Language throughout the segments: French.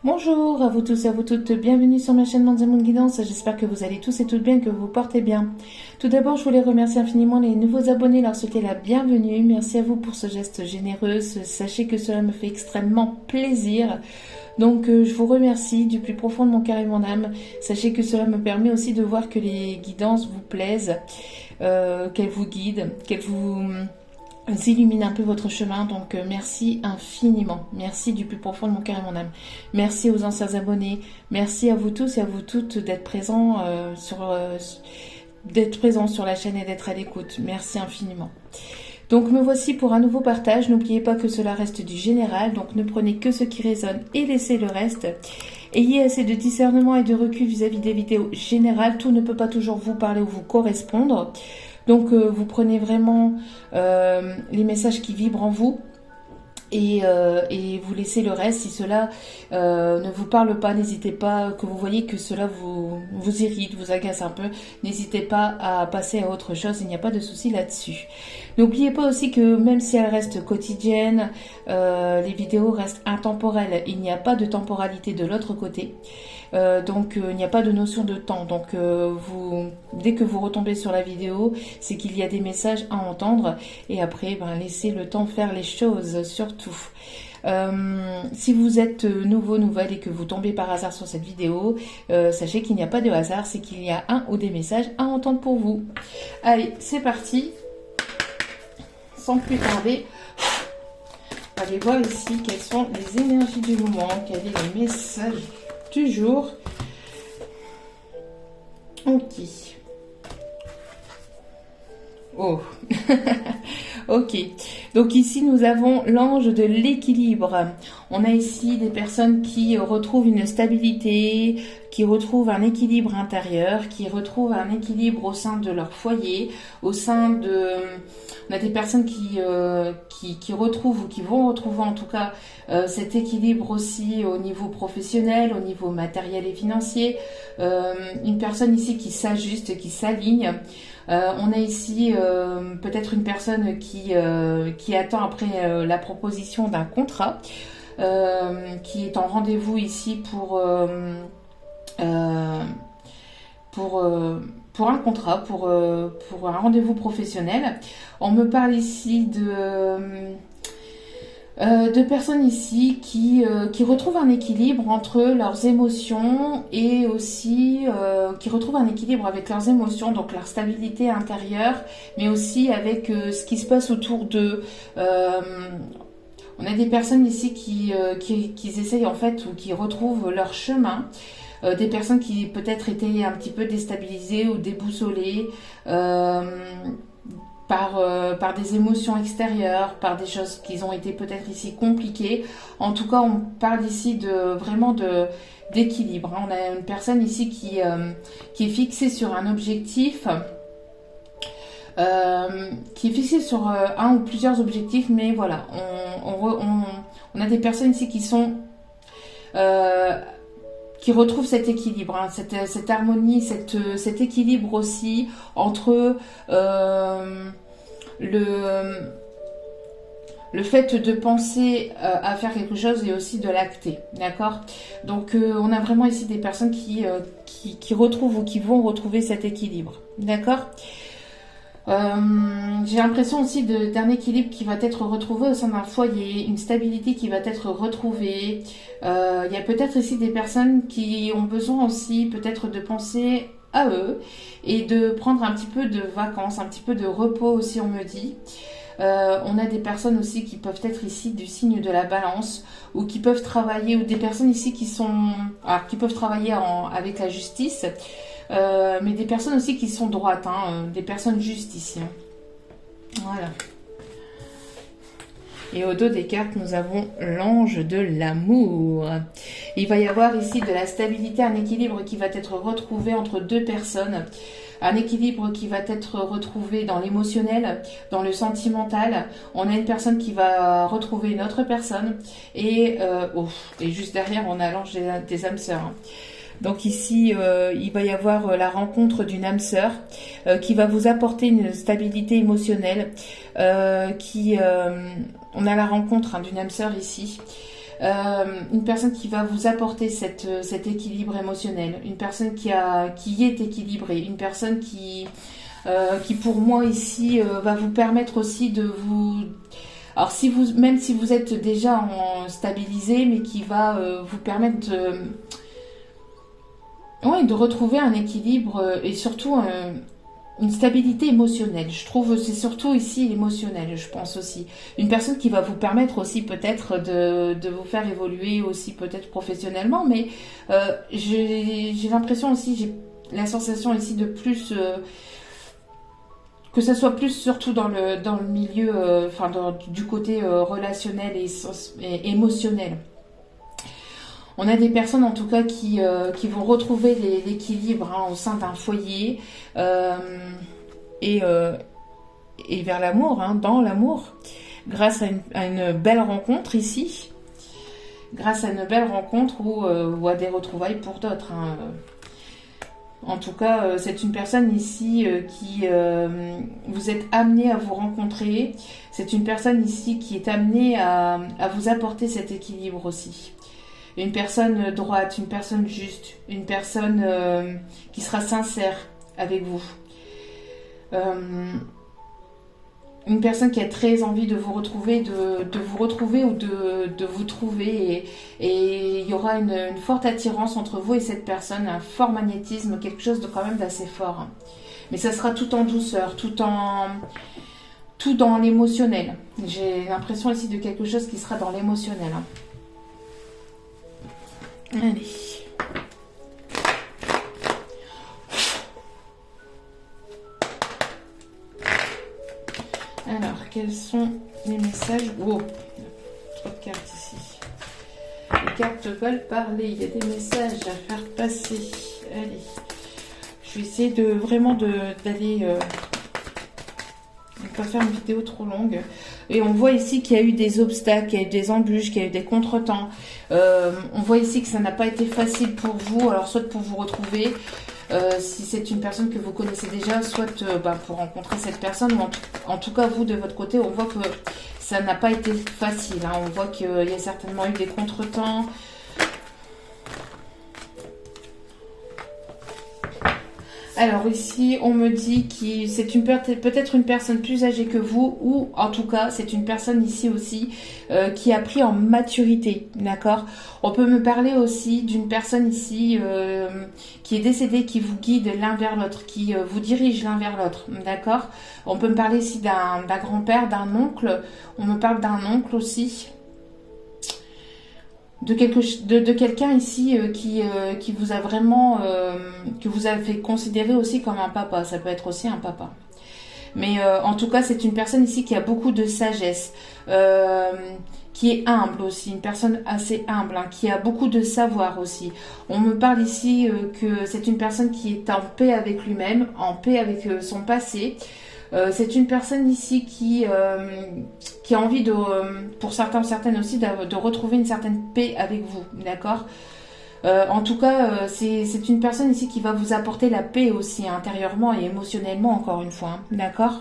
Bonjour à vous tous et à vous toutes, bienvenue sur ma chaîne Mandiamon Guidance, j'espère que vous allez tous et toutes bien, que vous vous portez bien. Tout d'abord, je voulais remercier infiniment les nouveaux abonnés, leur souhaiter la bienvenue, merci à vous pour ce geste généreux, sachez que cela me fait extrêmement plaisir. Donc je vous remercie du plus profond de mon cœur et de mon âme, sachez que cela me permet aussi de voir que les guidances vous plaisent, qu'elles vous guident, qu'elles vous illumine un peu votre chemin, donc merci infiniment, merci du plus profond de mon cœur et mon âme, merci aux anciens abonnés, merci à vous tous et à vous toutes d'être présents sur la chaîne et d'être à l'écoute, merci infiniment. Donc me voici pour un nouveau partage, n'oubliez pas que cela reste du général, donc ne prenez que ce qui résonne et laissez le reste. Ayez assez de discernement et de recul vis-à-vis des vidéos générales, tout ne peut pas toujours vous parler ou vous correspondre. Donc vous prenez vraiment les messages qui vibrent en vous et vous laissez le reste. Si cela ne vous parle pas, n'hésitez pas, que vous voyez que cela vous irrite, vous agace un peu, n'hésitez pas à passer à autre chose, il n'y a pas de souci là-dessus. N'oubliez pas aussi que même si elles restent quotidiennes, les vidéos restent intemporelles, il n'y a pas de temporalité de l'autre côté. Donc il n'y a pas de notion de temps, donc dès que vous retombez sur la vidéo, c'est qu'il y a des messages à entendre et après laissez le temps faire les choses surtout. Si vous êtes nouveau, nouvelle et que vous tombez par hasard sur cette vidéo, sachez qu'il n'y a pas de hasard, c'est qu'il y a un ou des messages à entendre pour vous. Allez, c'est parti, sans plus tarder. Allez voir ici quelles sont les énergies du moment, quel est le message du jour. Ok. Oh. Ok. Donc ici nous avons l'ange de l'équilibre. On a ici des personnes qui retrouvent une stabilité, qui retrouvent un équilibre intérieur, qui retrouvent un équilibre au sein de leur foyer, au sein de... On a des personnes qui retrouvent ou qui vont retrouver en tout cas cet équilibre aussi au niveau professionnel, au niveau matériel et financier. Une personne ici qui s'ajuste, qui s'aligne. On a ici peut-être une personne qui attend après la proposition d'un contrat, qui est en rendez-vous ici pour un contrat, pour un rendez-vous professionnel. On me parle ici de personnes ici qui retrouvent un équilibre entre leurs émotions et aussi qui retrouvent un équilibre avec leurs émotions, donc leur stabilité intérieure, mais aussi avec ce qui se passe autour d'eux. On a des personnes ici qui essayent en fait ou qui retrouvent leur chemin. Des personnes qui peut-être étaient un petit peu déstabilisées ou déboussolées par des émotions extérieures, par des choses qui ont été peut-être ici compliquées. En tout cas, on parle ici d'équilibre. On a une personne ici qui est fixée sur un objectif, qui est fixée sur un ou plusieurs objectifs, mais voilà, on a des personnes ici qui retrouvent cet équilibre, hein, cette harmonie, cet équilibre aussi entre le fait de penser à faire quelque chose et aussi de l'acter, d'accord. Donc on a vraiment ici des personnes qui retrouvent ou qui vont retrouver cet équilibre, d'accord. J'ai l'impression aussi d'un équilibre qui va être retrouvé au sein d'un foyer, une stabilité qui va être retrouvée. Il y a peut-être ici des personnes qui ont besoin aussi peut-être de penser à eux et de prendre un petit peu de vacances, un petit peu de repos aussi, on me dit. On a des personnes aussi qui peuvent être ici du signe de la balance ou qui peuvent travailler, ou des personnes ici qui peuvent travailler avec la justice. Mais des personnes aussi qui sont droites, hein, des personnes justes ici. Hein. Voilà. Et au dos des cartes, nous avons l'ange de l'amour. Il va y avoir ici de la stabilité, un équilibre qui va être retrouvé entre deux personnes. Un équilibre qui va être retrouvé dans l'émotionnel, dans le sentimental. On a une personne qui va retrouver une autre personne. Et juste derrière, on a l'ange des âmes sœurs. Hein. Donc ici, il va y avoir la rencontre d'une âme sœur qui va vous apporter une stabilité émotionnelle. On a la rencontre d'une âme sœur ici Une personne qui va vous apporter cet équilibre émotionnel, une personne qui est équilibrée, une personne qui pour moi ici va vous permettre aussi de vous... Alors même si vous êtes déjà stabilisé, mais qui va vous permettre de retrouver un équilibre et surtout une stabilité émotionnelle. Je trouve c'est surtout ici émotionnel, je pense aussi. Une personne qui va vous permettre aussi peut-être de vous faire évoluer aussi peut-être professionnellement, mais j'ai l'impression aussi, j'ai la sensation ici de plus... que ça soit plus surtout dans le milieu, du côté relationnel et émotionnel. On a des personnes en tout cas qui vont retrouver l'équilibre au sein d'un foyer et vers l'amour, dans l'amour, grâce à une belle rencontre ici, grâce à une belle rencontre ou à des retrouvailles pour d'autres. En tout cas, c'est une personne ici qui vous êtes amené à vous rencontrer. C'est une personne ici qui est amenée à vous apporter cet équilibre aussi. Une personne droite, une personne juste, une personne qui sera sincère avec vous. Une personne qui a très envie de vous retrouver, de vous retrouver ou de vous trouver. Et il y aura une forte attirance entre vous et cette personne, un fort magnétisme, quelque chose de quand même d'assez fort. Mais ça sera tout en douceur, tout dans l'émotionnel. J'ai l'impression ici de quelque chose qui sera dans l'émotionnel. Allez. Alors, quels sont les messages? Oh, trop de cartes ici. Les cartes veulent parler. Il y a des messages à faire passer. Allez. Je vais essayer d'aller... ne pas faire une vidéo trop longue. Et on voit ici qu'il y a eu des obstacles, qu'il y a eu des embûches, qu'il y a eu des contretemps. On voit ici que ça n'a pas été facile pour vous. Alors, soit pour vous retrouver... si c'est une personne que vous connaissez déjà, soit pour rencontrer cette personne, ou en tout cas vous de votre côté, on voit que ça n'a pas été facile. On voit qu'il y a certainement eu des contretemps. Alors ici, on me dit que c'est peut-être une personne plus âgée que vous, ou en tout cas, c'est une personne ici aussi qui a pris en maturité, d'accord? On peut me parler aussi d'une personne ici qui est décédée, qui vous guide l'un vers l'autre, qui vous dirige l'un vers l'autre, d'accord? On peut me parler ici d'un grand-père, d'un oncle. On me parle d'un oncle aussi. De quelqu'un ici qui vous a vraiment que vous avez considéré aussi comme un papa. Ça peut être aussi un papa, mais en tout cas c'est une personne ici qui a beaucoup de sagesse, qui est humble aussi, une personne assez humble, qui a beaucoup de savoir aussi. On me parle ici que c'est une personne qui est en paix avec lui-même, en paix avec son passé. C'est une personne ici qui a envie pour certaines aussi, de retrouver une certaine paix avec vous, d'accord? En tout cas, c'est une personne ici qui va vous apporter la paix aussi, intérieurement et émotionnellement, encore une fois, d'accord?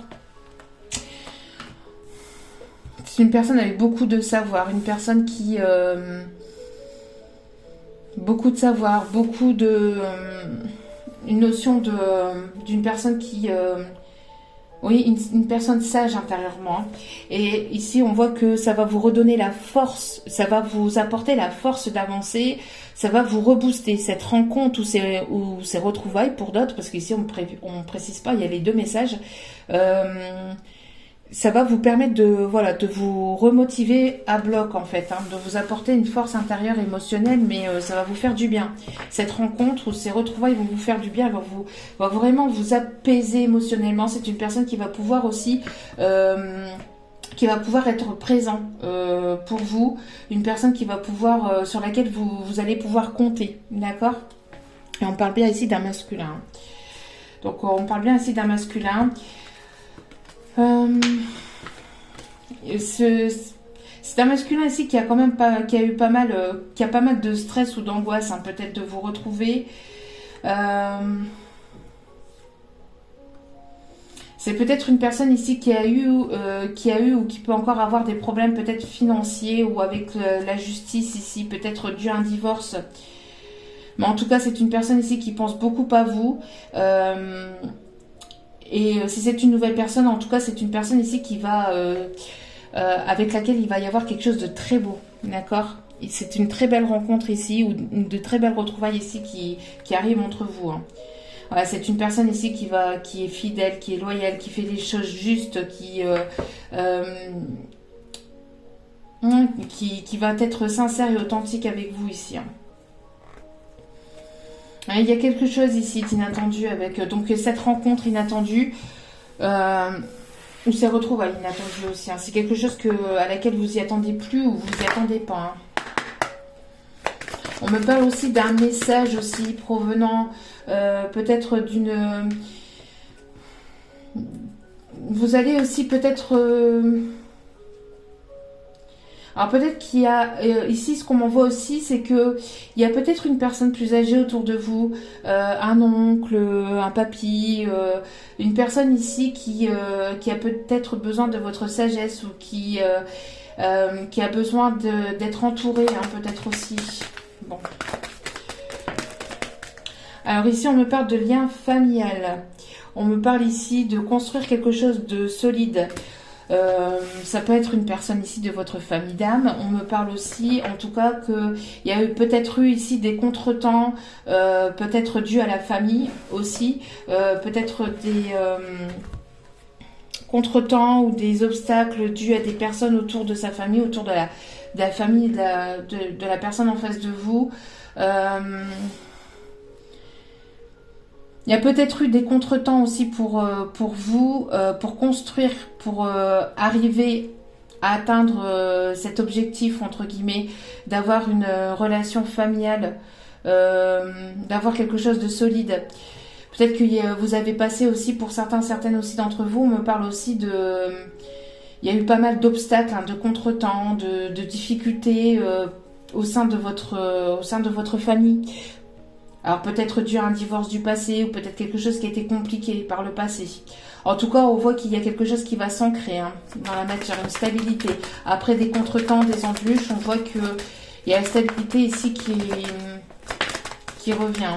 C'est une personne avec beaucoup de savoir, une personne qui... beaucoup de savoir, une notion d'une personne qui... oui, une personne sage intérieurement. Et ici, on voit que ça va vous redonner la force, ça va vous apporter la force d'avancer, ça va vous rebooster. Cette rencontre ou ces retrouvailles pour d'autres, parce qu'ici, on précise pas, il y a les deux messages. Ça va vous permettre de vous remotiver à bloc, en fait, de vous apporter une force intérieure émotionnelle, mais ça va vous faire du bien. Cette rencontre ou ces retrouvailles vont vous faire du bien, va vraiment vous apaiser émotionnellement. C'est une personne qui va pouvoir aussi, qui va pouvoir être présent pour vous, une personne qui va pouvoir, sur laquelle vous allez pouvoir compter, d'accord? Et on parle bien ici d'un masculin. Donc on parle bien ici d'un masculin. C'est un masculin ici qui a quand même qui a pas mal de stress ou d'angoisse, peut-être de vous C'est peut-être une personne ici qui a eu ou qui peut encore avoir des problèmes peut-être financiers ou avec la justice ici, peut-être dû à un divorce. Mais en tout cas, c'est une personne ici qui pense beaucoup à vous. Et si c'est une nouvelle personne, en tout cas, c'est une personne ici qui va, avec laquelle il va y avoir quelque chose de très beau. D'accord? C'est une très belle rencontre ici, ou de très belles retrouvailles ici qui arrivent entre vous. Hein. Voilà, c'est une personne ici qui est fidèle, qui est loyale, qui fait les choses justes, qui va être sincère et authentique avec vous ici. Hein. Il y a quelque chose ici d'inattendu avec donc cette rencontre inattendue ou ces retrouvailles inattendues aussi. Hein. C'est quelque chose à laquelle vous y attendez plus ou vous y attendez pas. Hein. On me parle aussi d'un message aussi provenant peut-être d'une... Vous allez aussi peut-être... Alors peut-être qu'il y a ici ce qu'on m'envoie aussi, c'est que il y a peut-être une personne plus âgée autour de vous, un oncle, un papy, une personne ici qui a peut-être besoin de votre sagesse ou qui a besoin d'être entourée, hein, peut-être aussi. Bon. Alors ici on me parle de lien familial. On me parle ici de construire quelque chose de solide. Ça peut être une personne ici de votre famille d'âme. On me parle aussi, en tout cas, qu'il y a peut-être eu ici des contretemps, peut-être dus à la famille aussi, peut-être des contretemps ou des obstacles dus à des personnes autour de sa famille, autour de la famille de la personne en face de vous. Il y a peut-être eu des contretemps aussi pour vous, pour construire, pour arriver à atteindre cet objectif, entre guillemets, d'avoir une relation familiale, d'avoir quelque chose de solide. Peut-être que vous avez passé aussi, pour certaines aussi d'entre vous, on me parle aussi de... Il y a eu pas mal d'obstacles, hein, de contretemps, de difficultés au sein de votre famille. Alors peut-être dû à un divorce du passé ou peut-être quelque chose qui a été compliqué par le passé. En tout cas, on voit qu'il y a quelque chose qui va s'ancrer dans la matière, une stabilité. Après des contretemps, des embûches, on voit qu'il y a la stabilité ici qui revient.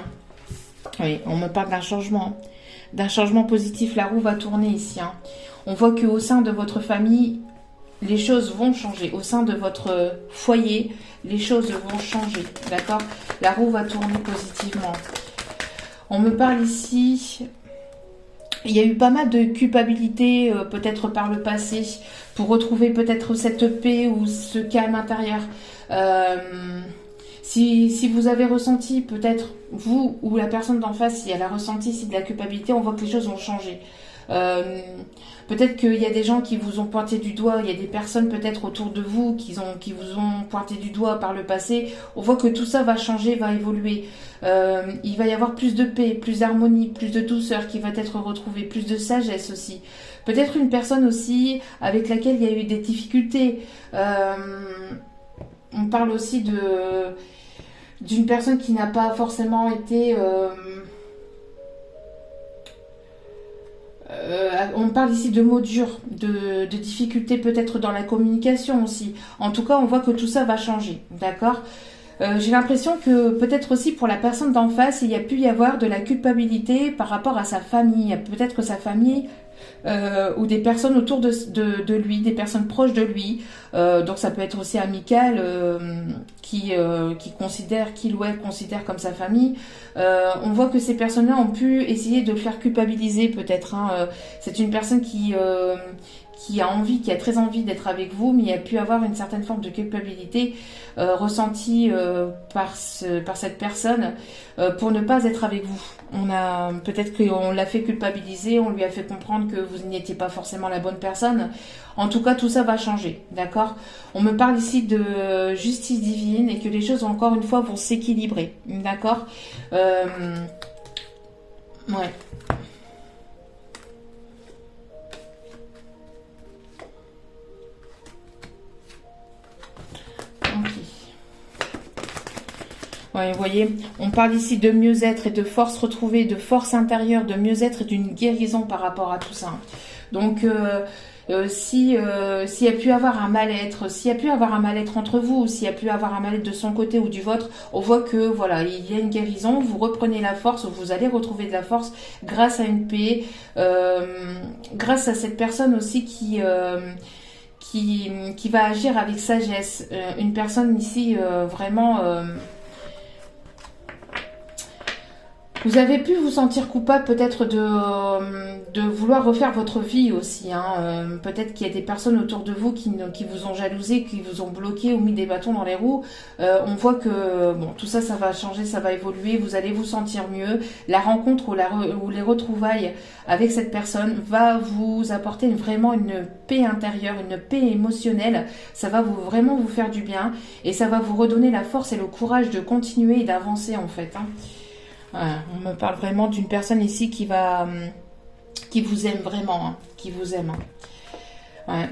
Oui, on me parle d'un changement positif. La roue va tourner ici. Hein. On voit qu'au sein de votre famille, les choses vont changer. Au sein de votre foyer, les choses vont changer. D'accord? La roue va tourner positivement. On me parle ici... Il y a eu pas mal de culpabilité, peut-être par le passé, pour retrouver peut-être cette paix ou ce calme intérieur. Si vous avez ressenti, peut-être vous ou la personne d'en face, si elle a ressenti ici de la culpabilité, on voit que les choses ont changé. Peut-être qu'il y a des gens qui vous ont pointé du doigt, il y a des personnes peut-être autour de vous qui vous ont pointé du doigt par le passé. On voit que tout ça va changer, va évoluer. Il va y avoir plus de paix, plus d'harmonie, plus de douceur qui va être retrouvée, plus de sagesse aussi. Peut-être une personne aussi avec laquelle il y a eu des difficultés. On parle aussi d'une personne qui n'a pas forcément été... on parle ici de mots durs, de difficultés peut-être dans la communication aussi. En tout cas, on voit que tout ça va changer, d'accord ? J'ai l'impression que peut-être aussi pour la personne d'en face, il y a pu y avoir de la culpabilité par rapport à sa famille. Peut-être que sa famille ou des personnes autour de lui, des personnes proches de lui, donc ça peut être aussi amical, qui considère, qu'il ou elle considère comme sa famille. On voit que ces personnes-là ont pu essayer de le faire culpabiliser peut-être. Hein. C'est une personne qui a très envie d'être avec vous, mais il y a pu avoir une certaine forme de culpabilité ressentie par cette personne pour ne pas être avec vous. Peut-être qu'on l'a fait culpabiliser, on lui a fait comprendre que vous n'étiez pas forcément la bonne personne. En tout cas, tout ça va changer, d'accord ? On me parle ici de justice divine et que les choses, encore une fois, vont s'équilibrer, d'accord ? Ouais. Ouais, vous voyez, on parle ici de mieux-être et de force retrouvée, de force intérieure, de mieux-être et d'une guérison par rapport à tout ça. Donc, s'il y a pu avoir un mal-être, s'il y a pu avoir un mal-être entre vous, s'il y a pu avoir un mal-être de son côté ou du vôtre, on voit que voilà, il y a une guérison, vous reprenez la force, vous allez retrouver de la force grâce à une paix, grâce à cette personne aussi qui va agir avec sagesse. Une personne ici vraiment... vous avez pu vous sentir coupable peut-être de vouloir refaire votre vie aussi. Hein. Peut-être qu'il y a des personnes autour de vous qui vous ont jalousé, qui vous ont bloqué ou mis des bâtons dans les roues. On voit que bon, tout ça, ça va changer, ça va évoluer. Vous allez vous sentir mieux. La rencontre ou les retrouvailles avec cette personne va vous apporter vraiment une paix intérieure, une paix émotionnelle. Ça va vraiment vous faire du bien et ça va vous redonner la force et le courage de continuer et d'avancer en fait. Hein. Voilà, on me parle vraiment d'une personne ici qui vous aime vraiment, hein, qui vous aime. Hein. Ouais.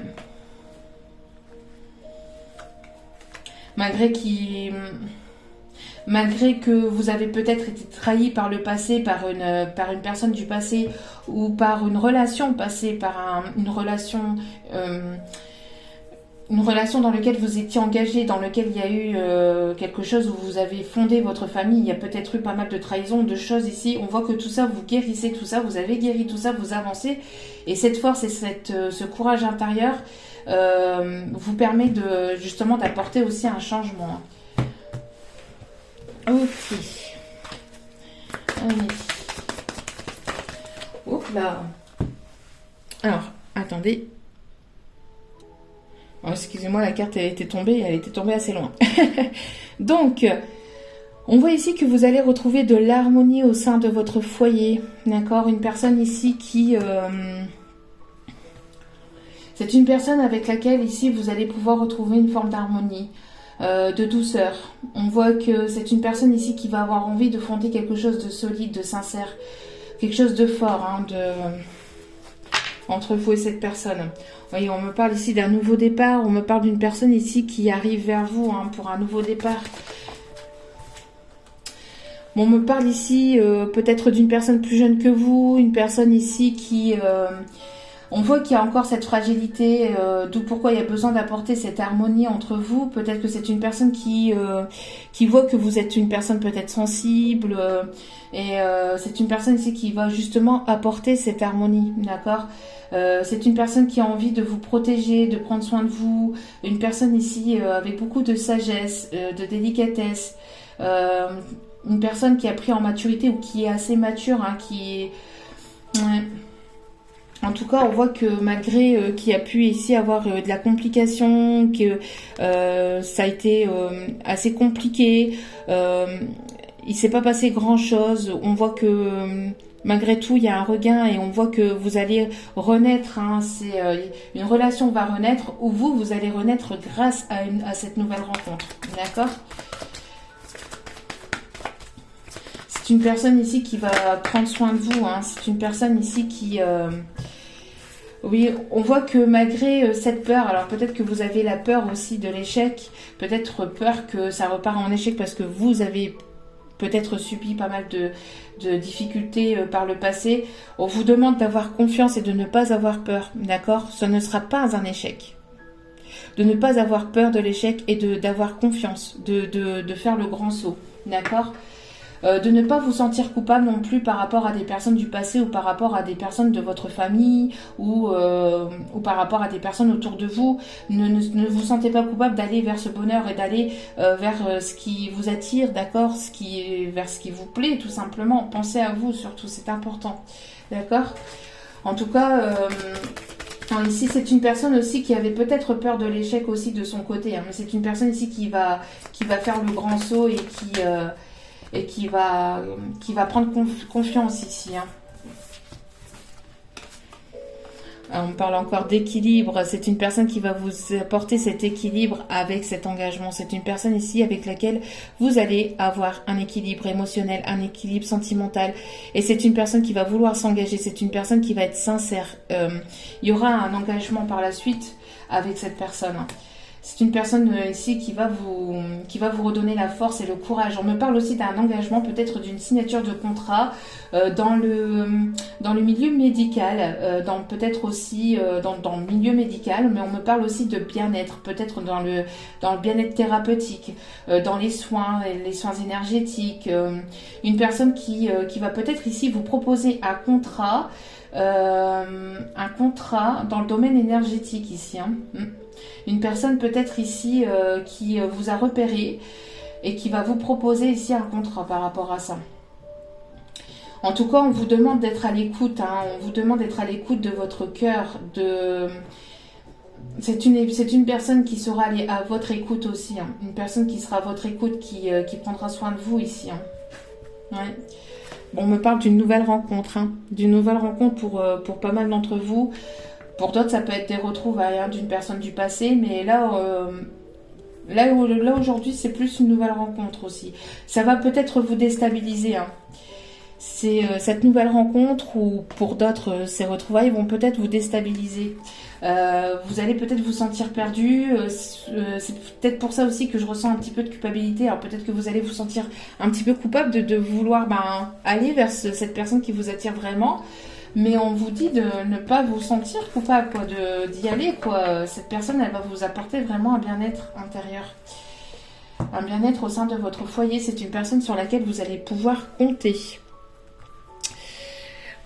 Malgré que vous avez peut-être été trahi par le passé, par une personne du passé, ou par une relation passée, par une relation dans laquelle vous étiez engagé, dans laquelle il y a eu quelque chose où vous avez fondé votre famille, il y a peut-être eu pas mal de trahisons, de choses ici. On voit que tout ça, vous guérissez tout ça, vous avez guéri tout ça, vous avancez. Et cette force et ce courage intérieur vous permet justement d'apporter aussi un changement. Ok. Allez. Oups là. Alors, attendez. Oh, excusez-moi, la carte elle était tombée assez loin. Donc, on voit ici que vous allez retrouver de l'harmonie au sein de votre foyer. D'accord? Une personne ici qui... c'est une personne avec laquelle ici vous allez pouvoir retrouver une forme d'harmonie, de douceur. On voit que c'est une personne ici qui va avoir envie de fonder quelque chose de solide, de sincère, quelque chose de fort, hein, entre vous et cette personne. Vous voyez, on me parle ici d'un nouveau départ, on me parle d'une personne ici qui arrive vers vous hein, pour un nouveau départ. Bon, on me parle ici peut-être d'une personne plus jeune que vous, une personne ici qui... on voit qu'il y a encore cette fragilité, d'où pourquoi il y a besoin d'apporter cette harmonie entre vous. Peut-être que c'est une personne qui voit que vous êtes une personne peut-être sensible, et c'est une personne ici qui va justement apporter cette harmonie, d'accord? C'est une personne qui a envie de vous protéger, de prendre soin de vous, une personne ici avec beaucoup de sagesse, de délicatesse, une personne qui a pris en maturité ou qui est assez mature, hein, qui est... Ouais. En tout cas, on voit que malgré qu'il y a pu ici avoir de la complication, que ça a été assez compliqué, il s'est pas passé grand-chose. On voit que malgré tout, il y a un regain et on voit que vous allez renaître. Hein, une relation va renaître ou vous allez renaître grâce à cette nouvelle rencontre. D'accord ? C'est une personne ici qui va prendre soin de vous. Hein, c'est une personne ici qui... Oui, on voit que malgré cette peur, alors peut-être que vous avez la peur aussi de l'échec, peut-être peur que ça repart en échec parce que vous avez peut-être subi pas mal de difficultés par le passé. On vous demande d'avoir confiance et de ne pas avoir peur, d'accord? Ce ne sera pas un échec. De ne pas avoir peur de l'échec et d'avoir confiance, de faire le grand saut, d'accord? De ne pas vous sentir coupable non plus par rapport à des personnes du passé ou par rapport à des personnes de votre famille ou par rapport à des personnes autour de vous. Ne vous sentez pas coupable d'aller vers ce bonheur et d'aller vers ce qui vous attire, d'accord, vers ce qui vous plaît tout simplement. Pensez à vous surtout, c'est important, d'accord. En tout cas, ici c'est une personne aussi qui avait peut-être peur de l'échec aussi de son côté, hein, mais c'est une personne ici qui va faire le grand saut et qui va prendre confiance ici. Hein. Alors, on parle encore d'équilibre. C'est une personne qui va vous apporter cet équilibre avec cet engagement. C'est une personne ici avec laquelle vous allez avoir un équilibre émotionnel, un équilibre sentimental. Et c'est une personne qui va vouloir s'engager. C'est une personne qui va être sincère. Il y aura un engagement par la suite avec cette personne. C'est une personne ici qui va vous redonner la force et le courage. On me parle aussi d'un engagement, peut-être d'une signature de contrat dans le milieu médical, peut-être aussi dans le milieu médical, mais on me parle aussi de bien-être, peut-être dans le bien-être thérapeutique, dans les soins énergétiques. Une personne qui va peut-être ici vous proposer un contrat dans le domaine énergétique ici. Une personne peut-être ici qui vous a repéré et qui va vous proposer ici un contrat par rapport à ça. En tout cas, on vous demande d'être à l'écoute. On vous demande d'être à l'écoute de votre cœur. C'est une personne qui sera à votre écoute aussi. Une personne qui sera à votre écoute, qui prendra soin de vous ici. Ouais. Bon, on me parle d'une nouvelle rencontre. D'une nouvelle rencontre pour pas mal d'entre vous. Pour d'autres, ça peut être des retrouvailles d'une personne du passé, mais là aujourd'hui, c'est plus une nouvelle rencontre aussi. Ça va peut-être vous déstabiliser. C'est cette nouvelle rencontre, ou pour d'autres, ces retrouvailles vont peut-être vous déstabiliser. Vous allez peut-être vous sentir perdu. C'est peut-être pour ça aussi que je ressens un petit peu de culpabilité. Alors peut-être que vous allez vous sentir un petit peu coupable de vouloir aller vers cette personne qui vous attire vraiment. Mais on vous dit de ne pas vous sentir coupable, d'y aller, Cette personne, elle va vous apporter vraiment un bien-être intérieur. Un bien-être au sein de votre foyer. C'est une personne sur laquelle vous allez pouvoir compter.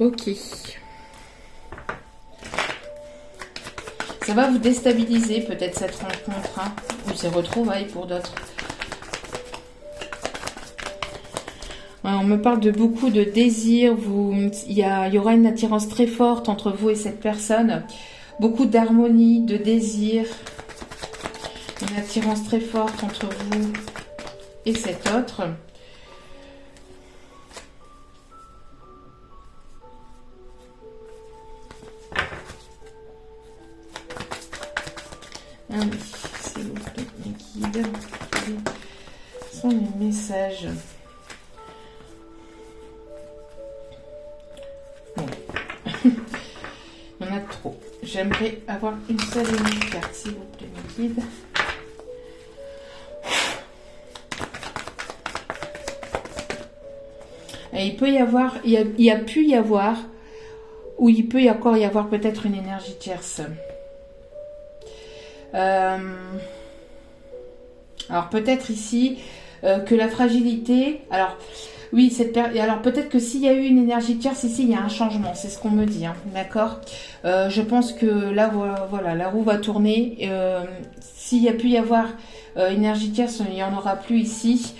Ok. Ça va vous déstabiliser, peut-être, cette rencontre, ou ces retrouvailles pour d'autres. Ouais, on me parle de beaucoup de désirs. Il y aura une attirance très forte entre vous et cette personne. Beaucoup d'harmonie, de désir. Une attirance très forte entre vous et cet autre. Allez, s'il vous plaît, mes guides. Quels sont les messages ? Il y en a trop. J'aimerais avoir une seule et unique carte, s'il vous plaît, mes guides. Et il peut y avoir, il y a pu y avoir, ou il peut encore y avoir peut-être une énergie tierce. Alors peut-être ici que la fragilité. Alors oui, alors peut-être que s'il y a eu une énergie tierce ici, il y a un changement, c'est ce qu'on me dit, d'accord. Je pense que là, voilà, la roue va tourner. S'il y a pu y avoir énergie tierce, il n'y en aura plus ici.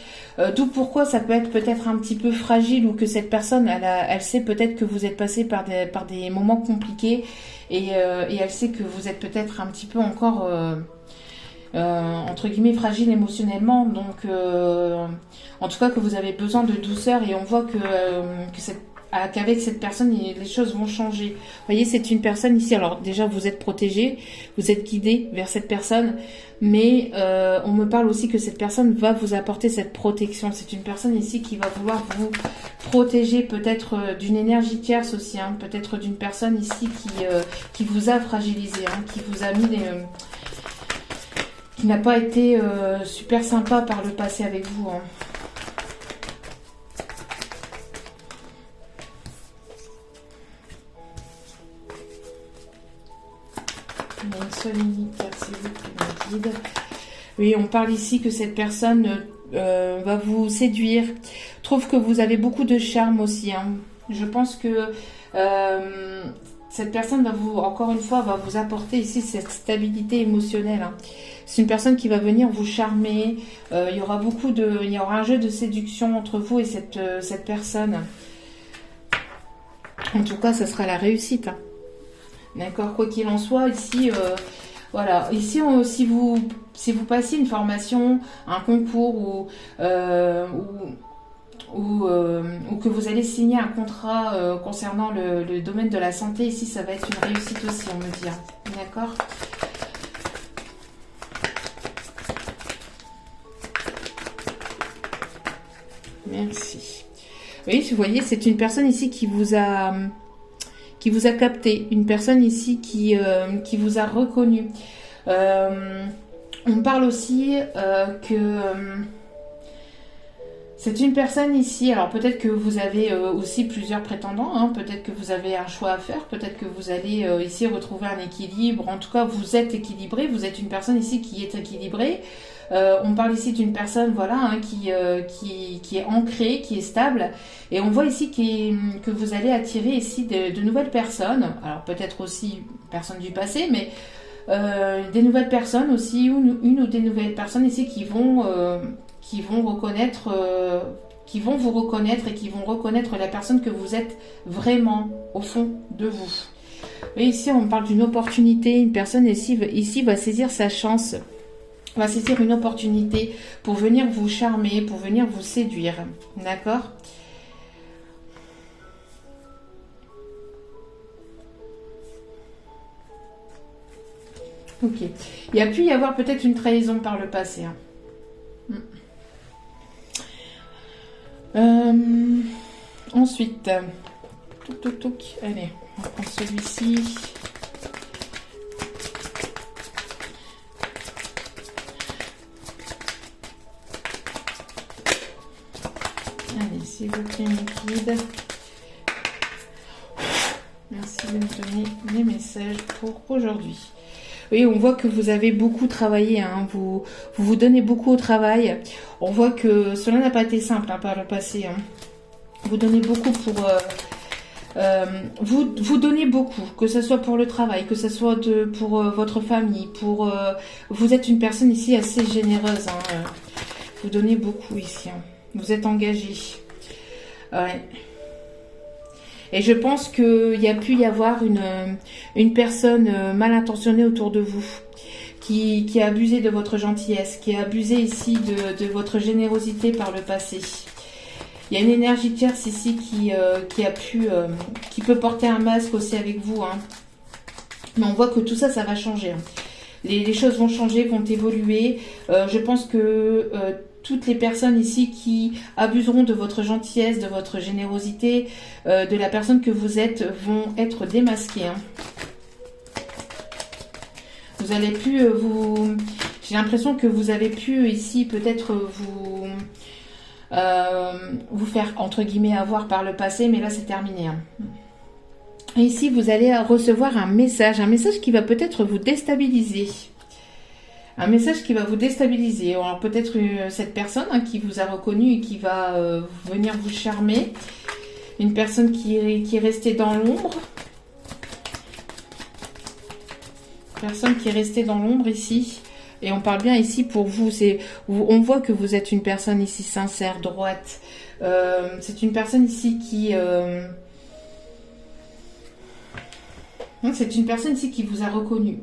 D'où pourquoi ça peut être peut-être un petit peu fragile, ou que cette personne, elle sait peut-être que vous êtes passé par des moments compliqués, et elle sait que vous êtes peut-être un petit peu encore entre guillemets fragile émotionnellement, donc en tout cas que vous avez besoin de douceur, et on voit qu'avec cette personne les choses vont changer. Vous voyez, c'est une personne ici, alors déjà vous êtes protégé, vous êtes guidé vers cette personne, mais on me parle aussi que cette personne va vous apporter cette protection. C'est une personne ici qui va vouloir vous protéger, peut-être d'une énergie tierce aussi, peut-être d'une personne ici qui vous a fragilisé, qui vous a mis qui n'a pas été super sympa par le passé avec vous. Une seule unique carte, s'il vous plaît, mon guide. Oui, on parle ici que cette personne va vous séduire. Trouve que vous avez beaucoup de charme aussi. Je pense que cette personne encore une fois, va vous apporter ici cette stabilité émotionnelle. C'est une personne qui va venir vous charmer. Il y aura un jeu de séduction entre vous et cette personne. En tout cas, ça sera la réussite. D'accord, quoi qu'il en soit, ici, voilà. Ici, si vous passez une formation, un concours, ou que vous allez signer un contrat concernant le domaine de la santé, ici ça va être une réussite aussi, on me dit. D'accord. Merci. Oui, vous voyez, c'est une personne ici qui vous a capté, une personne ici qui vous a reconnu. On me parle aussi que c'est une personne ici, alors peut-être que vous avez aussi plusieurs prétendants, hein, peut-être que vous avez un choix à faire, peut-être que vous allez ici retrouver un équilibre, en tout cas vous êtes équilibré, vous êtes une personne ici qui est équilibrée. On parle ici d'une personne voilà, hein, qui est ancrée, qui est stable, et on voit ici que vous allez attirer ici de nouvelles personnes, alors peut-être aussi personnes du passé, mais des nouvelles personnes aussi, une ou des nouvelles personnes ici qui vont reconnaître, qui vont vous reconnaître et qui vont reconnaître la personne que vous êtes vraiment au fond de vous. Et ici, on parle d'une opportunité. Une personne ici va saisir sa chance, va saisir une opportunité pour venir vous charmer, pour venir vous séduire. D'accord ? Ok. Il y a pu y avoir peut-être une trahison par le passé. Hein. Ensuite, allez, on prend celui-ci. Allez, s'il vous plaît, mes guides. Merci de me donner les messages pour aujourd'hui. Oui, on voit que vous avez beaucoup travaillé, hein. Vous donnez beaucoup au travail. On voit que cela n'a pas été simple hein, par le passé. Hein. Vous donnez beaucoup pour... vous donnez beaucoup, que ce soit pour le travail, que ce soit pour votre famille, vous êtes une personne ici assez généreuse. Hein. Vous donnez beaucoup ici. Hein. Vous êtes engagé. Ouais. Et je pense qu'il y a pu y avoir une personne mal intentionnée autour de vous, qui a abusé de votre gentillesse, qui a abusé ici de votre générosité par le passé. Il y a une énergie tierce ici qui peut porter un masque aussi avec vous. Hein. Mais on voit que tout ça, ça va changer. Hein. Les choses vont changer, vont évoluer. Je pense que... toutes les personnes ici qui abuseront de votre gentillesse, de votre générosité, de la personne que vous êtes, vont être démasquées. Hein. Vous allez plus j'ai l'impression que vous avez pu ici peut-être vous faire entre guillemets avoir par le passé, mais là c'est terminé. Hein. Et ici vous allez recevoir un message qui va peut-être vous déstabiliser. Un message qui va vous déstabiliser. Alors peut-être cette personne hein, qui vous a reconnu et qui va venir vous charmer. Une personne qui est restée dans l'ombre. Personne qui est restée dans l'ombre ici. Et on parle bien ici pour vous. On voit que vous êtes une personne ici sincère, droite. C'est une personne ici qui... c'est une personne ici qui vous a reconnu.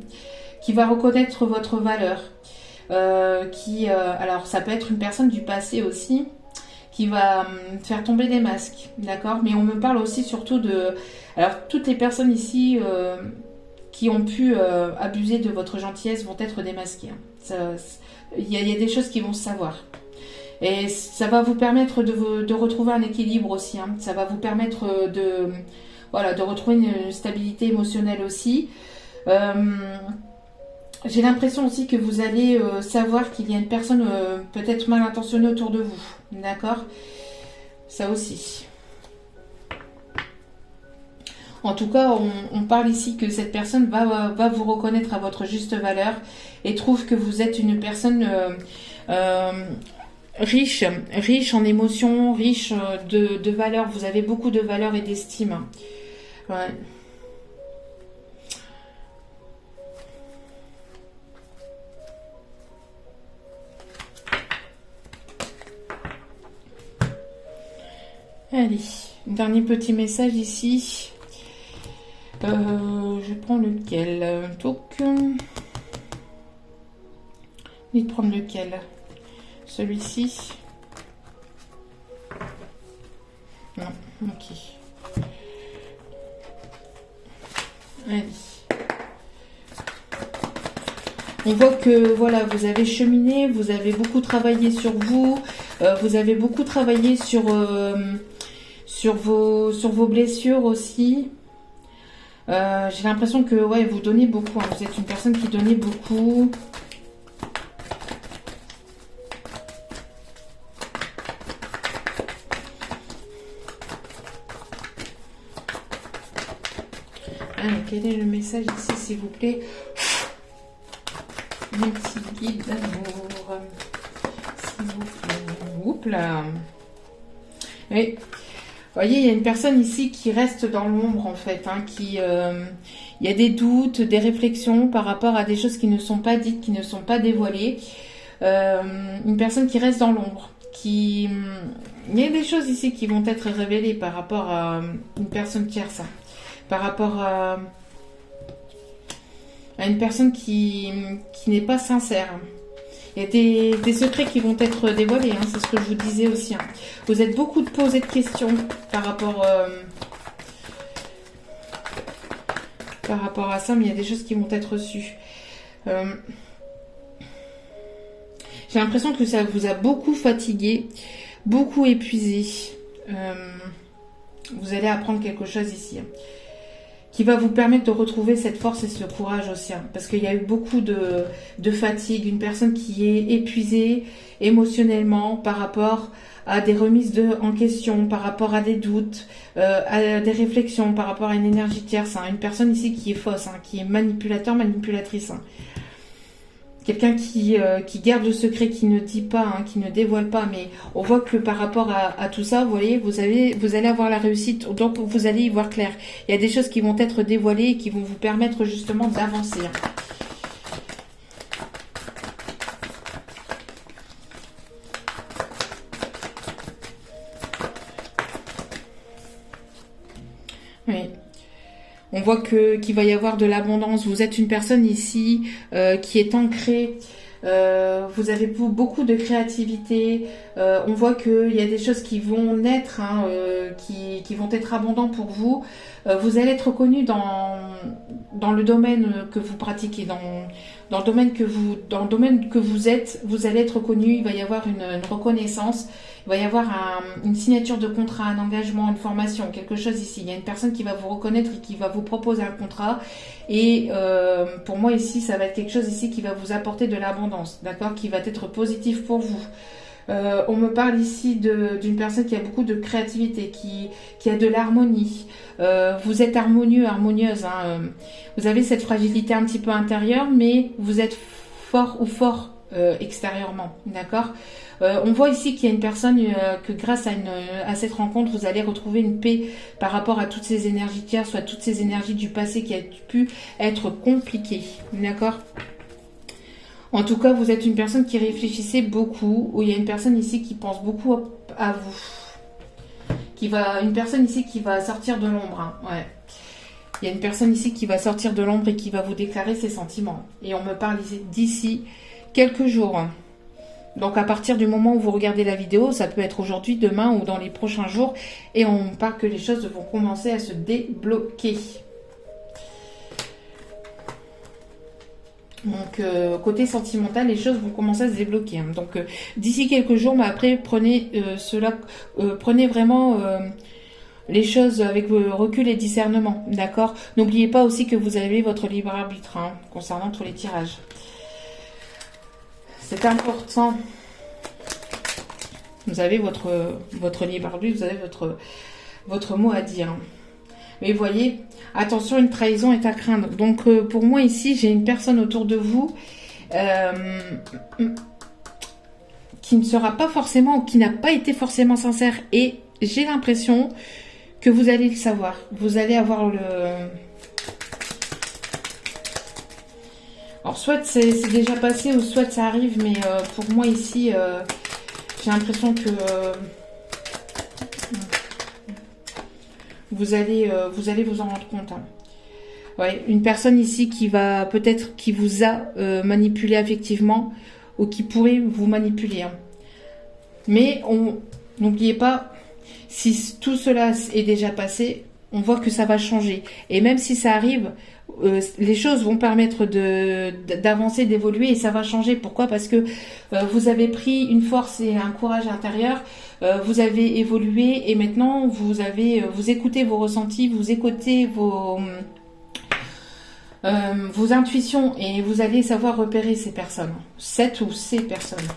Qui va reconnaître votre valeur, alors ça peut être une personne du passé aussi, qui va faire tomber des masques, d'accord? Mais on me parle aussi surtout alors toutes les personnes ici qui ont pu abuser de votre gentillesse vont être démasquées. Hein. Il y a des choses qui vont se savoir. Et ça va vous permettre de retrouver un équilibre aussi. Hein. Ça va vous permettre de retrouver une stabilité émotionnelle aussi. J'ai l'impression aussi que vous allez savoir qu'il y a une personne peut-être mal intentionnée autour de vous. D'accord? Ça aussi. En tout cas, on parle ici que cette personne va vous reconnaître à votre juste valeur et trouve que vous êtes une personne riche en émotions, riche de valeurs. Vous avez beaucoup de valeurs et d'estime. Ouais. Allez, dernier petit message ici. Je prends lequel? Donc, je vais prendre lequel? Celui-ci? Non, ok. Allez. On voit que voilà, vous avez cheminé, vous avez beaucoup travaillé sur vous, vous avez beaucoup travaillé sur vos blessures aussi. J'ai l'impression que ouais, vous donnez beaucoup. Hein. Vous êtes une personne qui donnait beaucoup. Allez, quel est le message ici, s'il vous plaît? Mes petits guides d'amour. S'il vous plaît. Oups là. Oui. Vous voyez, il y a une personne ici qui reste dans l'ombre, en fait. Hein, il y a des doutes, des réflexions par rapport à des choses qui ne sont pas dites, qui ne sont pas dévoilées. Une personne qui reste dans l'ombre. Il y a des choses ici qui vont être révélées par rapport à une personne tierce. Par rapport à une personne qui n'est pas sincère. Il y a des secrets qui vont être dévoilés, hein, c'est ce que je vous disais aussi. Hein. Vous êtes beaucoup de poser de questions par rapport à ça, mais il y a des choses qui vont être reçues. J'ai l'impression que ça vous a beaucoup fatigué, beaucoup épuisé. Vous allez apprendre quelque chose ici. Hein, qui va vous permettre de retrouver cette force et ce courage aussi. Hein, parce qu'il y a eu beaucoup de fatigue, une personne qui est épuisée émotionnellement par rapport à des remises en question, par rapport à des doutes, à des réflexions, par rapport à une énergie tierce. Hein, une personne ici qui est fausse, hein, qui est manipulateur, manipulatrice. Hein. Quelqu'un qui garde le secret, qui ne dit pas, hein, qui ne dévoile pas, mais on voit que par rapport à tout ça, vous voyez, vous allez avoir la réussite, donc vous allez y voir clair. Il y a des choses qui vont être dévoilées et qui vont vous permettre justement d'avancer. Oui. On voit qu'il va y avoir de l'abondance. Vous êtes une personne ici qui est ancrée. Vous avez beaucoup de créativité. On voit qu'il y a des choses qui vont naître, hein, qui vont être abondantes pour vous. Vous allez être reconnu dans le domaine que vous pratiquez, dans le domaine que vous êtes. Vous allez être reconnu. Il va y avoir une reconnaissance. Il va y avoir une signature de contrat, un engagement, une formation, quelque chose ici. Il y a une personne qui va vous reconnaître et qui va vous proposer un contrat. Et pour moi ici, ça va être quelque chose ici qui va vous apporter de l'abondance, d'accord, qui va être positif pour vous. On me parle ici d'une personne qui a beaucoup de créativité, qui a de l'harmonie. Vous êtes harmonieux, harmonieuse. Hein. Vous avez cette fragilité un petit peu intérieure, mais vous êtes fort extérieurement, d'accord. On voit ici qu'il y a une personne que grâce à cette rencontre, vous allez retrouver une paix par rapport à toutes ces énergies tierces, soit toutes ces énergies du passé qui a pu être compliquées, d'accord. En tout cas, vous êtes une personne qui réfléchissait beaucoup, ou il y a une personne ici qui pense beaucoup à vous. Une personne ici qui va sortir de l'ombre, hein, ouais. Il y a une personne ici qui va sortir de l'ombre et qui va vous déclarer ses sentiments. Et on me parle d'ici quelques jours. Donc à partir du moment où vous regardez la vidéo, ça peut être aujourd'hui, demain ou dans les prochains jours. Et on parle que les choses vont commencer à se débloquer. Donc côté sentimental, les choses vont commencer à se débloquer. Hein. Donc d'ici quelques jours, mais après prenez prenez vraiment les choses avec recul et discernement, d'accord. N'oubliez pas aussi que vous avez votre libre arbitre, hein, concernant tous les tirages. C'est important. Vous avez votre libre arbitre, vous avez votre mot à dire. Mais vous voyez, attention, une trahison est à craindre. Donc pour moi ici, j'ai une personne autour de vous qui ne sera pas forcément, qui n'a pas été forcément sincère. Et j'ai l'impression que vous allez le savoir. Vous allez avoir le... Alors, soit c'est déjà passé ou soit ça arrive, mais pour moi ici, j'ai l'impression que vous allez vous en rendre compte. Hein. Ouais, une personne ici qui va peut-être qui vous a manipulé affectivement ou qui pourrait vous manipuler. Hein. Mais n'oubliez pas, si tout cela est déjà passé, on voit que ça va changer. Et même si ça arrive, les choses vont permettre d'avancer, d'évoluer et ça va changer. Pourquoi? Parce que vous avez pris une force et un courage intérieur, vous avez évolué et maintenant vous écoutez vos ressentis, vous écoutez vos intuitions et vous allez savoir repérer ces personnes. Cette ou ces personnes.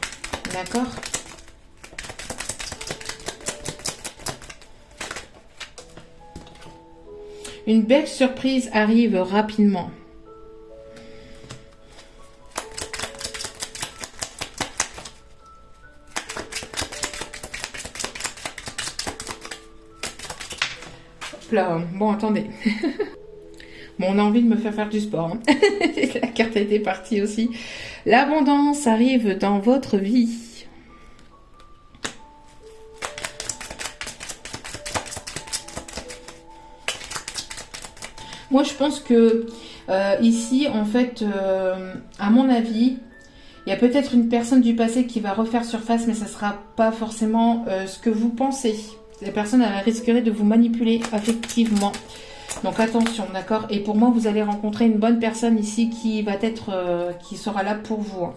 D'accord? Une belle surprise arrive rapidement. Hop là. Bon, attendez. Bon, on a envie de me faire du sport. Hein. La carte a été partie aussi. L'abondance arrive dans votre vie. Moi, je pense que ici, en fait, à mon avis, il y a peut-être une personne du passé qui va refaire surface, mais ça ne sera pas forcément ce que vous pensez. La personne, elle risquerait de vous manipuler affectivement. Donc attention, d'accord? Et pour moi, vous allez rencontrer une bonne personne ici qui va être, qui sera là pour vous.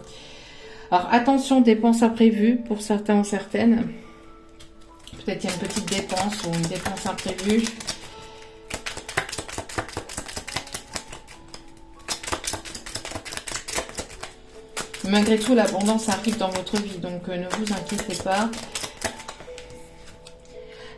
Alors attention, dépenses imprévues pour certains ou certaines. Peut-être il y a une petite dépense ou une dépense imprévue. Malgré tout, l'abondance arrive dans votre vie, donc ne vous inquiétez pas.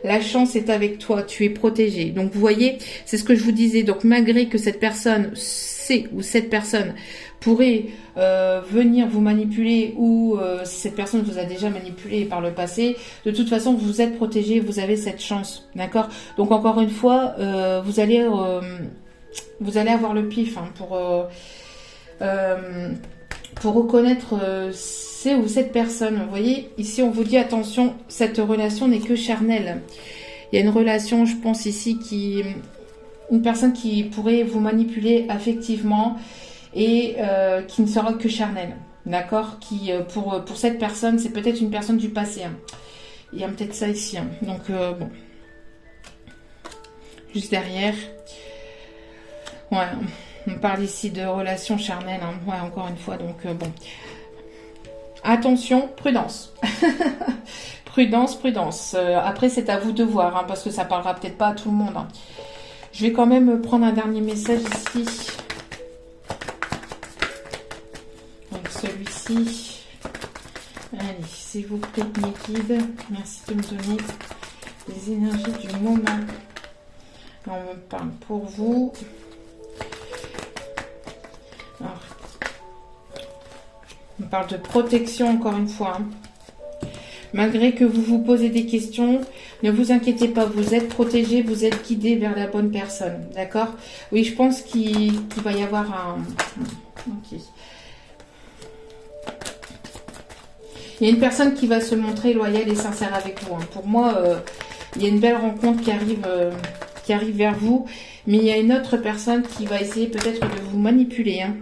La chance est avec toi, tu es protégé. Donc vous voyez, c'est ce que je vous disais. Donc malgré que cette personne sait ou cette personne pourrait venir vous manipuler ou si cette personne vous a déjà manipulé par le passé, de toute façon vous êtes protégé, vous avez cette chance, d'accord? Donc encore une fois, vous allez avoir le pif hein, pour reconnaître c'est ou cette personne. Vous voyez, ici on vous dit attention, cette relation n'est que charnelle. Il y a une relation, je pense ici, une personne qui pourrait vous manipuler affectivement et qui ne sera que charnelle. D'accord? Qui pour cette personne, c'est peut-être une personne du passé. Hein. Il y a peut-être ça ici. Hein. Donc bon. Juste derrière. Ouais. On parle ici de relations charnelles, hein. Ouais, encore une fois, donc bon. Attention, prudence. Prudence. Après, c'est à vous de voir, hein, parce que ça parlera peut-être pas à tout le monde. Hein. Je vais quand même prendre un dernier message ici. Donc celui-ci. Allez, s'il vous plaît, mes guides. Merci de me donner les énergies du moment. On me parle pour vous. Alors, on parle de protection encore une fois. Hein. Malgré que vous vous posez des questions, ne vous inquiétez pas, vous êtes protégé, vous êtes guidé vers la bonne personne. D'accord? Oui, je pense qu'il va y avoir un... Ok. Il y a une personne qui va se montrer loyale et sincère avec vous. Hein. Pour moi, il y a une belle rencontre qui arrive vers vous. Mais il y a une autre personne qui va essayer peut-être de vous manipuler. Hein.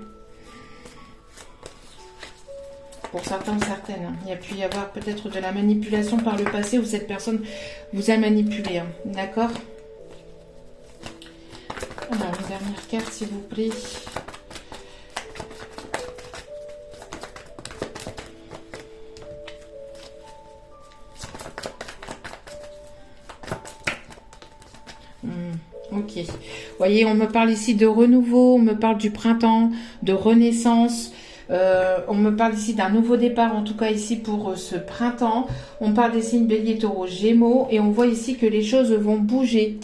Pour certains ou certaines. Hein. Il y a pu y avoir peut-être de la manipulation par le passé où cette personne vous a manipulé. Hein. D'accord? Alors, une dernière carte, s'il vous plaît. Ok. Vous voyez, on me parle ici de renouveau, on me parle du printemps, de renaissance. On me parle ici d'un nouveau départ, en tout cas ici pour ce printemps. On parle des signes bélier, taureau, gémeaux. Et on voit ici que les choses vont bouger.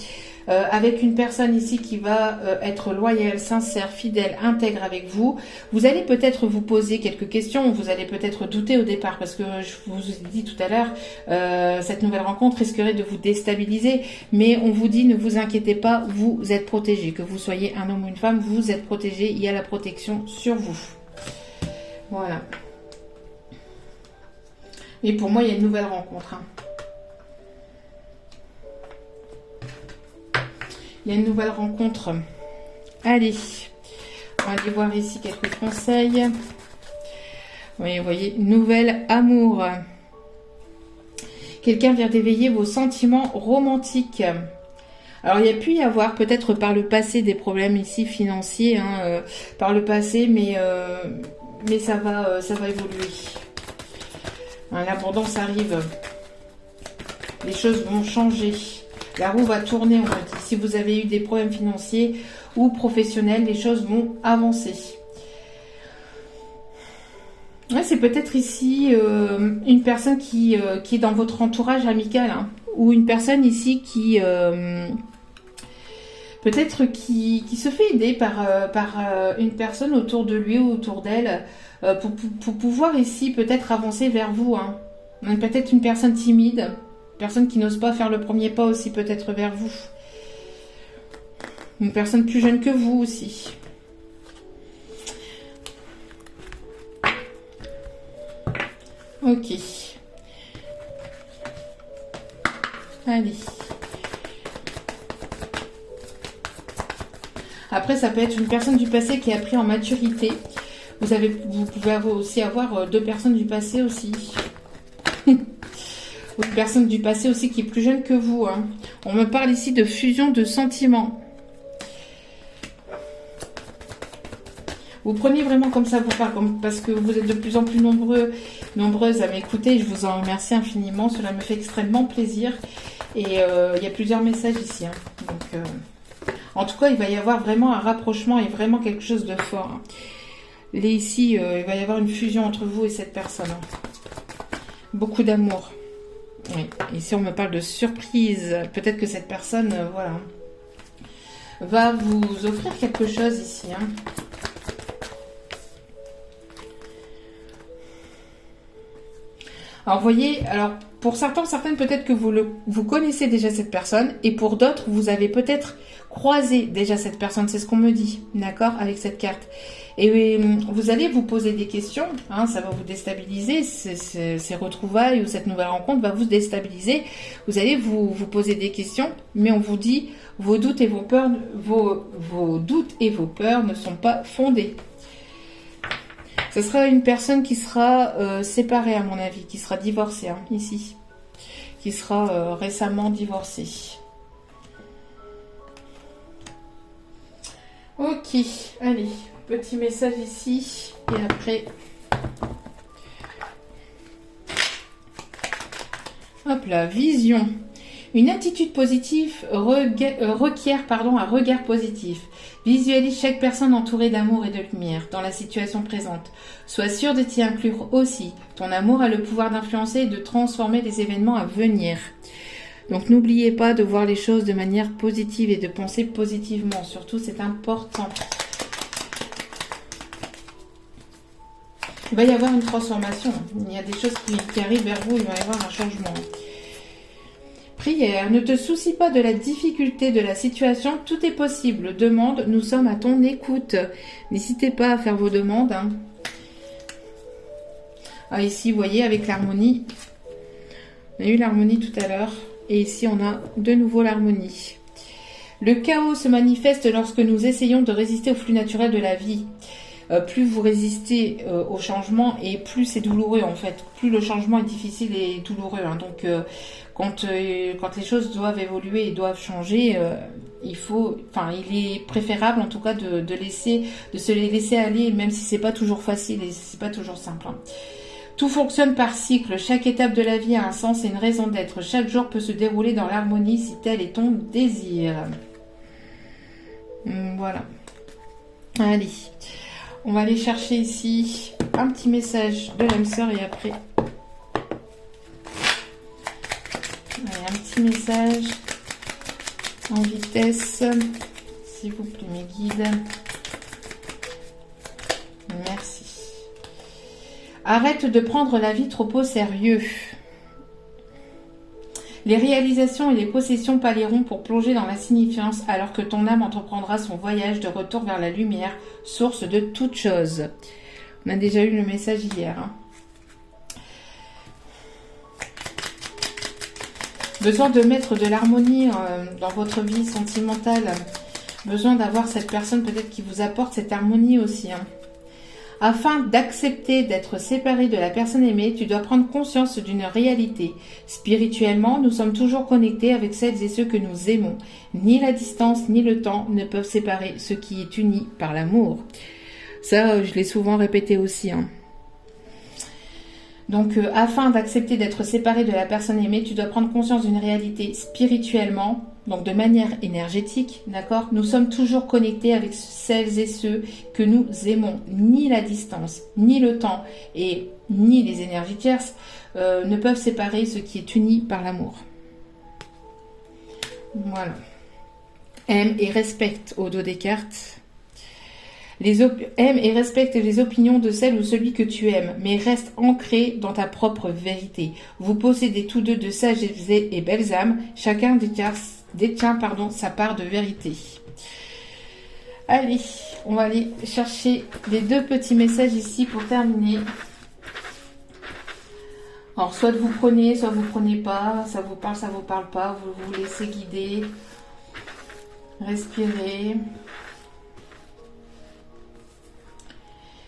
Avec une personne ici qui va être loyale, sincère, fidèle, intègre avec vous. Vous allez peut-être vous poser quelques questions, vous allez peut-être douter au départ parce que je vous ai dit tout à l'heure, cette nouvelle rencontre risquerait de vous déstabiliser, mais on vous dit ne vous inquiétez pas, vous êtes protégé, que vous soyez un homme ou une femme, vous êtes protégé, il y a la protection sur vous. Voilà. Et pour moi, il y a une nouvelle rencontre. Hein. Il y a une nouvelle rencontre. Allez, on va aller voir ici quelques conseils. Oui, vous voyez, nouvel amour. Quelqu'un vient d'éveiller vos sentiments romantiques. Alors, il y a pu y avoir peut-être par le passé des problèmes ici financiers, hein, par le passé, mais ça va évoluer. Hein, l'abondance arrive. Les choses vont changer. La roue va tourner, en fait. Si vous avez eu des problèmes financiers ou professionnels, les choses vont avancer. Ouais, c'est peut-être ici une personne qui est dans votre entourage amical, hein, ou une personne ici qui Peut-être qui se fait aider par une personne autour de lui ou autour d'elle pour pouvoir ici peut-être avancer vers vous. Hein. Peut-être une personne timide, personne qui n'ose pas faire le premier pas aussi peut-être vers vous. Une personne plus jeune que vous aussi. Ok. Allez. Après, ça peut être une personne du passé qui a pris en maturité. Vous pouvez aussi avoir deux personnes du passé aussi. Ou une personne du passé aussi qui est plus jeune que vous. Hein. On me parle ici de fusion de sentiments. Vous prenez vraiment comme ça vous parle, parce que vous êtes de plus en plus nombreuses à m'écouter. Je vous en remercie infiniment. Cela me fait extrêmement plaisir. Et il y a plusieurs messages ici. Hein. Donc, en tout cas, il va y avoir vraiment un rapprochement et vraiment quelque chose de fort. Hein. Là, ici, il va y avoir une fusion entre vous et cette personne. Hein. Beaucoup d'amour. Oui. Ici, on me parle de surprise. Peut-être que cette personne, voilà, va vous offrir quelque chose ici. Hein. Alors, vous voyez, alors, pour certaines, peut-être que vous connaissez déjà cette personne, et pour d'autres, vous avez peut-être croisé déjà cette personne, c'est ce qu'on me dit, d'accord, avec cette carte. Et vous allez vous poser des questions, hein, ça va vous déstabiliser, ces retrouvailles ou cette nouvelle rencontre va vous déstabiliser. Vous allez vous poser des questions, mais on vous dit, vos doutes et vos peurs ne sont pas fondés. Ce sera une personne qui sera séparée, à mon avis, qui sera divorcée, hein, ici. Qui sera récemment divorcée. Ok, allez, petit message ici. Et après... Hop là, vision. Une attitude positive requiert un regard positif. Visualise chaque personne entourée d'amour et de lumière dans la situation présente. Sois sûr de t'y inclure aussi. Ton amour a le pouvoir d'influencer et de transformer les événements à venir. Donc n'oubliez pas de voir les choses de manière positive et de penser positivement. Surtout, c'est important. Il va y avoir une transformation. Il y a des choses qui arrivent vers vous. Il va y avoir un changement. Prière, ne te soucie pas de la difficulté de la situation, tout est possible. Demande, nous sommes à ton écoute. N'hésitez pas à faire vos demandes. Hein. Ah, ici, vous voyez, avec l'harmonie. On a eu l'harmonie tout à l'heure. Et ici, on a de nouveau l'harmonie. Le chaos se manifeste lorsque nous essayons de résister au flux naturel de la vie. Plus vous résistez au changement et plus c'est douloureux en fait. Plus le changement est difficile et douloureux. Hein. Donc quand les choses doivent évoluer et doivent changer, il est préférable en tout cas de se les laisser aller, même si c'est pas toujours facile et c'est pas toujours simple. Hein. Tout fonctionne par cycle. Chaque étape de la vie a un sens et une raison d'être. Chaque jour peut se dérouler dans l'harmonie si tel est ton désir. Voilà. Allez. On va aller chercher ici un petit message de l'âme sœur et après. Allez, un petit message en vitesse. S'il vous plaît, mes guides. Merci. Arrête de prendre la vie trop au sérieux. Les réalisations et les possessions palieront pour plonger dans l'insignifiance alors que ton âme entreprendra son voyage de retour vers la lumière, source de toute chose. On a déjà eu le message hier. Hein. Besoin de mettre de l'harmonie dans votre vie sentimentale. Besoin d'avoir cette personne peut-être qui vous apporte cette harmonie aussi. Hein. Afin d'accepter d'être séparé de la personne aimée, tu dois prendre conscience d'une réalité. Spirituellement, nous sommes toujours connectés avec celles et ceux que nous aimons. Ni la distance ni le temps ne peuvent séparer ce qui est uni par l'amour. Ça, je l'ai souvent répété aussi. Hein. Donc, afin d'accepter d'être séparé de la personne aimée, tu dois prendre conscience d'une réalité spirituellement. Donc de manière énergétique, d'accord, nous sommes toujours connectés avec celles et ceux que nous aimons. Ni la distance, ni le temps et ni les énergies tierces ne peuvent séparer ce qui est uni par l'amour. Voilà. Aime et respecte au dos des cartes. Aime et respecte les opinions de celle ou celui que tu aimes, mais reste ancré dans ta propre vérité. Vous possédez tous deux de sages et belles âmes, chacun détient sa part de vérité. Allez, on va aller chercher les 2 petits messages ici pour terminer. Alors, soit vous prenez, soit vous prenez pas, ça vous parle pas, vous vous laissez guider. Respirez.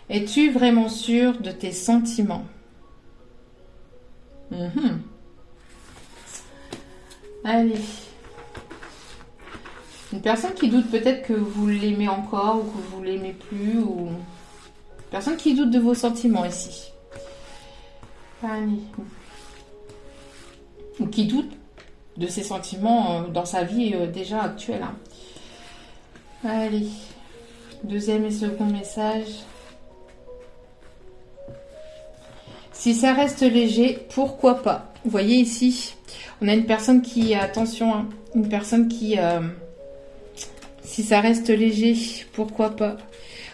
Es-tu vraiment sûr de tes sentiments? Allez. Une personne qui doute peut-être que vous l'aimez encore ou que vous l'aimez plus. Ou personne qui doute de vos sentiments ici. Allez. Ou qui doute de ses sentiments dans sa vie déjà actuelle. Hein. Allez. 2e et second message. Si ça reste léger, pourquoi pas? Vous voyez ici, on a une personne qui, attention, hein, une personne qui, si ça reste léger, pourquoi pas?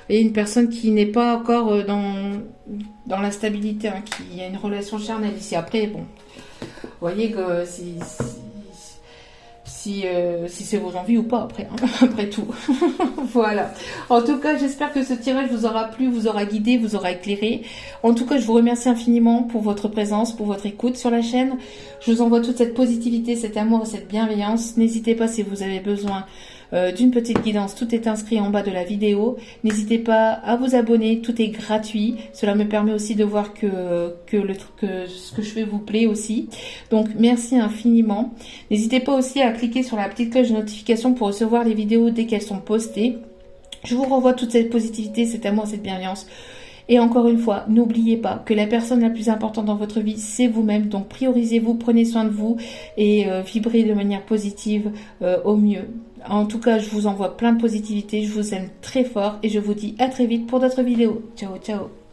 Et une personne qui n'est pas encore dans la stabilité, hein, qui a une relation charnelle ici. Après, bon, vous voyez que si c'est vos envies ou pas après, hein, après tout. Voilà. En tout cas, j'espère que ce tirage vous aura plu, vous aura guidé, vous aura éclairé. En tout cas, je vous remercie infiniment pour votre présence, pour votre écoute sur la chaîne. Je vous envoie toute cette positivité, cet amour et cette bienveillance. N'hésitez pas si vous avez besoin d'une petite guidance, tout est inscrit en bas de la vidéo. N'hésitez pas à vous abonner, tout est gratuit. Cela me permet aussi de voir que ce que je fais vous plaît aussi. Donc merci infiniment. N'hésitez pas aussi à cliquer sur la petite cloche de notification pour recevoir les vidéos dès qu'elles sont postées. Je vous renvoie toute cette positivité, cet amour, cette bienveillance. Et encore une fois, n'oubliez pas que la personne la plus importante dans votre vie, c'est vous-même. Donc priorisez-vous, prenez soin de vous et vibrez de manière positive au mieux. En tout cas, je vous envoie plein de positivité, je vous aime très fort et je vous dis à très vite pour d'autres vidéos. Ciao, ciao.